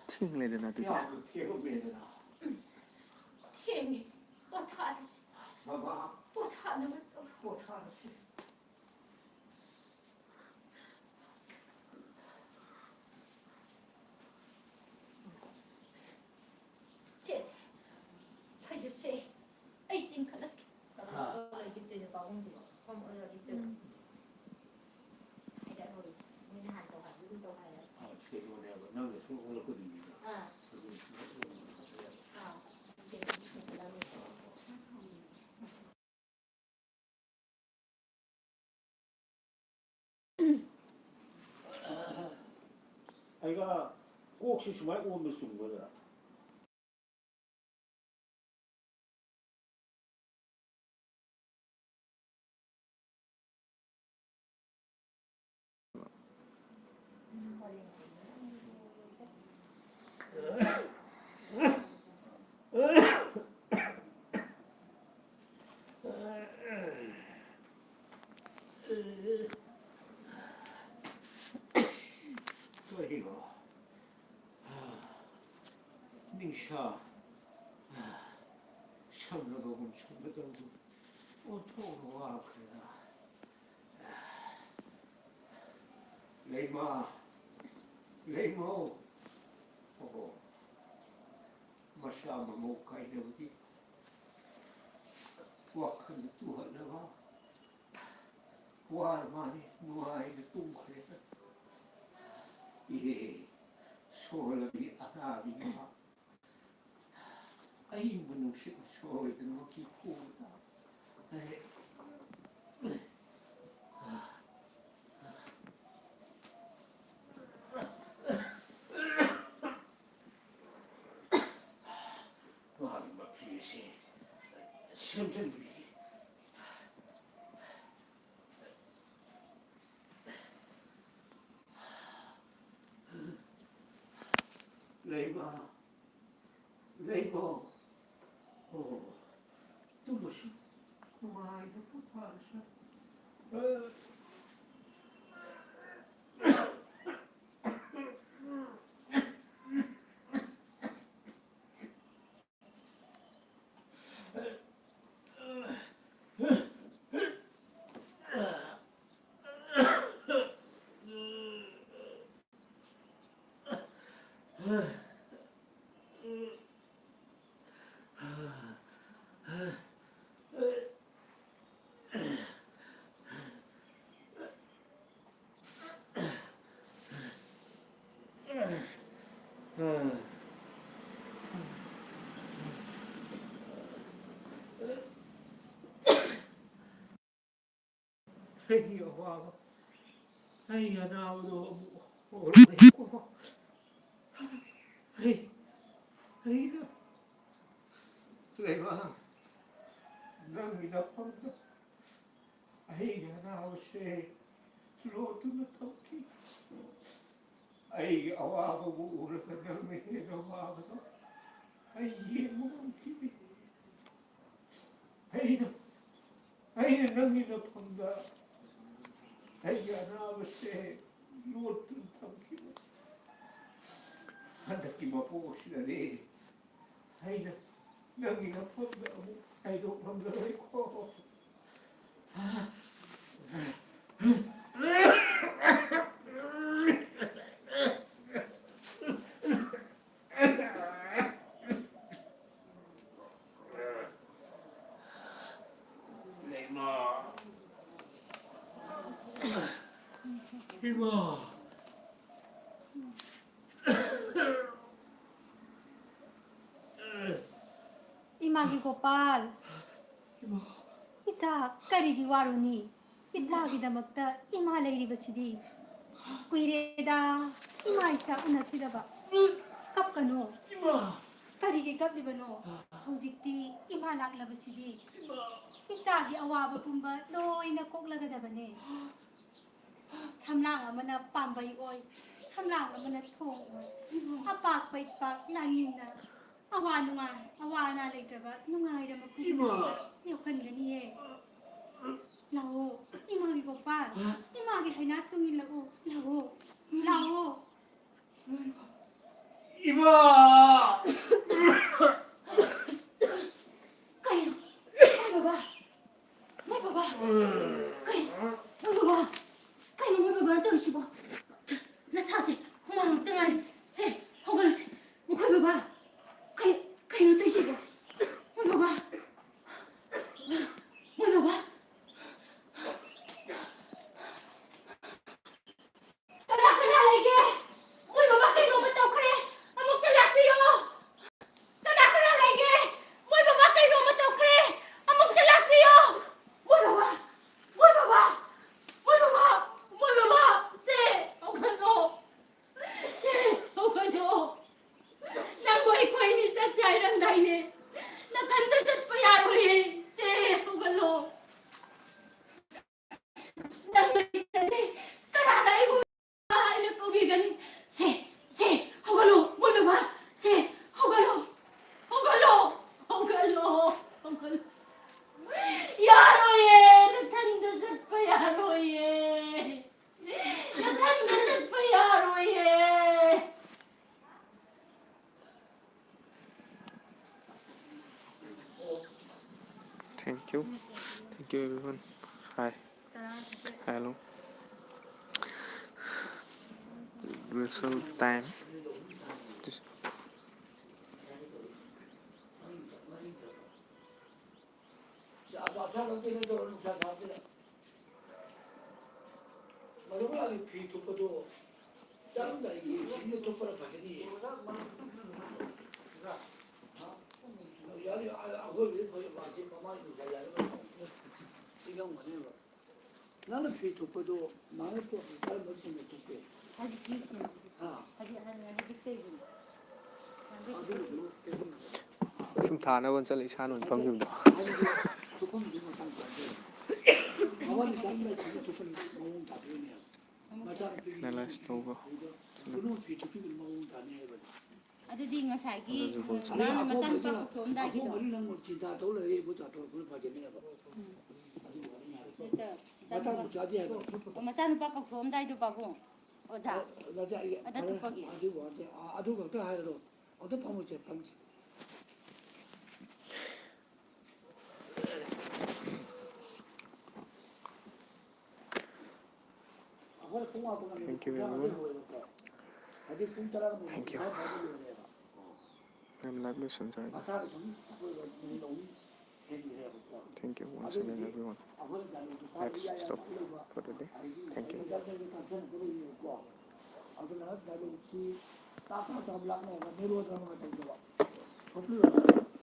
ꯊꯦꯡꯂꯦꯗꯅ ꯑꯗꯨꯗꯤ ꯊꯦꯡꯉꯦ ꯄꯣꯊꯥꯔꯁꯤ ꯄꯣꯊꯥꯅꯕ ꯄꯣꯊꯥꯔꯁꯤ ꯆꯦꯁꯦ ꯐꯩꯖꯨꯞꯁꯦ ꯑꯩ ꯆꯤꯡꯈꯠꯂꯛꯀꯦ ꯂꯩꯈꯤꯗꯣꯏꯅꯦ ꯄꯥꯕꯨꯡꯁꯤꯕꯣ ꯂꯩꯈꯤꯗꯣꯏꯅꯦ ꯍꯥꯏꯔꯛꯑꯣ ꯃꯣꯏꯅ ꯍꯥꯟ ꯇꯧꯍꯥꯏꯕꯗꯨ ꯇꯧꯍꯥꯏꯔ ꯁꯦꯡꯉꯣꯅꯦꯕ ꯅꯪꯅ ꯁꯨꯝ ꯑꯣꯜꯂꯛꯀꯗꯣꯏꯅꯤꯅ ꯑꯩꯒ ꯀꯣꯛꯁꯤ ꯁꯨꯃꯥꯏꯅ ꯑꯣꯟꯕ ꯆꯨꯝꯒꯗ꯭ꯔꯥ 그리고 니샤 샴푸로금 샴푸도 오토로와 그래라 레이마 레이모 오고 마샤마 모카이네우디 와칸 투하나가 와르마니 누아이네 뚱크레다 예 소라비 아나비가 아이 문우시 소이든 뭐기 포다 와르마 피시 심전비 레이마 레이모 오 뚱보시 그만이도 포탈샤 Hey, wow. Hey, now, hey, hey, Leva, nang inapamda. Ay, now, say, slow to the talking. Ay, awaga ura ka nang may awaga. Ay, yemo, kibi. Ay, nang inapamda. Ay, now, say, slow to the talking. Handa mapo sila de. Ay, nang inapamda mo. Ay, don't ko. 이모. 이마기 고빨. 이모. 이사 까리기 와루니. 이사기다먹다 이마 레이리버시디. 꾸이레다. 이마 이사 우나키다바. 깝가노. 이모. 까리기 깝리바노. hꯧ직티 이마 락라버시디. 이사기 아와바 뿜바 노이나 꼭라가다바네. 삼랑 아마나 빰바이 오이. 삼랑 아마나 통 오이. 아빡 바이빡 난민나. 아와 누가 아와나 레이트바 누가이라마 꾸이마. 요칸가니에. 라오 이마기 고빨. 이마기 하이나 뚱일라고. 라오. 라오. 이모! Kayo! May baba! May baba! Kayo! May baba! Kayo may baba ang tawag siya. Nasasi! Humamang tangali! Se! Hugalas! Mukha baba! Kayo na tawag siya. May baba! May baba! Talak ka na, Lege! May baba kayo lumataw ka rin! Amok talak niyo! Talak ka na, Lege! May baba kayo lumataw ka rin! Amok talak niyo! May baba! May baba! May baba! May baba! Se! Hugalo! Se! Hugalo! Namoy ko ini sa siyairan dahil nakandasat pa yaro eh! Se! Hugalo! Namoy ka ni kananay mo! Ay, nagkubigan. Se! Hugalo! May baba! Se! Hugalo! Hugalo! Hugalo! Hugalo! Yaro eh! Nagkandasat pa yaro eh! Nagkandasat pa yaro eh! Thank you everyone. Hi hello rehearsal time. Just 나는 피 덮어도 나는 또 다른 것이 덮게. 아직 기억이 아직 때문에. sum thana wan chal isan on pam yum do. 덮은 이유가 딱 맞아요. 가만히 잠들 지금 덮은 먹은 다 되네요. 맞아. Nalas togo. 그놈 피 덮이는 먹은 다 내요. Adudi ngasagi Adudi nang masan pa ko thomda gi ako do. mali nang cinta tahu lah ibu tak tahu boleh baca ni apa. Baca baca aja. O masan pa ko thomda do pa ko. O ja. baca ini. Ada tu pagi. Aduh kata hari lo. Ada pamu cepat. Thank you everyone. Thank you. I'm lovely sunshine. Thank you once again everyone. Let's stop for today. Thank you.